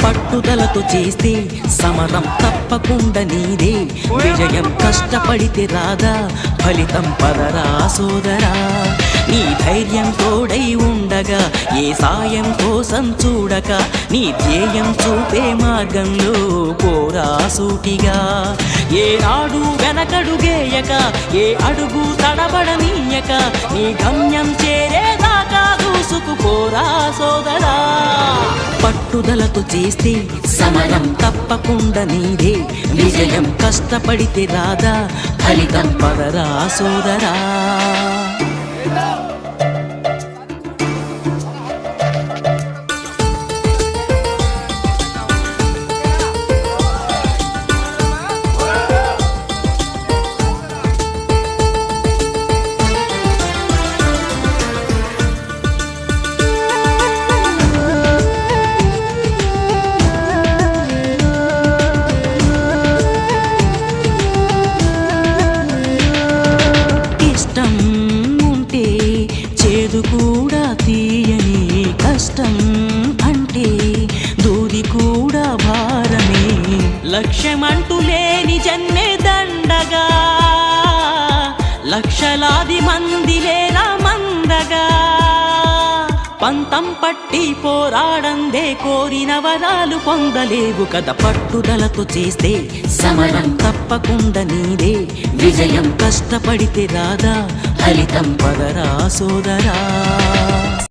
పట్టుదలతో చేస్తే సమరం తప్పకుండా నీదే విజయం కష్టపడితే రాదా ఫలితం పదరా సోదరా నీ ధైర్యం తోడై ఉండగా ఏ సాయం కోసం చూడక నీ ధ్యేయం చూపే మార్గంలో పోరా సూటిగా ఏనాడు వెనకడుగేయక ఏ అడుగు తడబడనీయక నీ గమ్యం చేరేదాకా దూసుకుపోరా సోదరా పట్టుదలతో చేస్తే సమరం తప్పకుండా నీదే విజయం కష్టపడితే రాదా ఫలితం పదరా సోదరా కూడా తీయని కష్టం అంటే దూది కూడా భారమే లక్ష్యమంటూ లేని జన్మే దండగా లక్షలాది మంది లేరా మందగా పంతం పట్టి పోరాడందే కోరిన వరాలు పొందలేవు కదా పట్టుదలతో చేస్తే సమరం తప్పకుండా నీదే విజయం కష్టపడితే రాదా ఫలితం పదరా సోదరా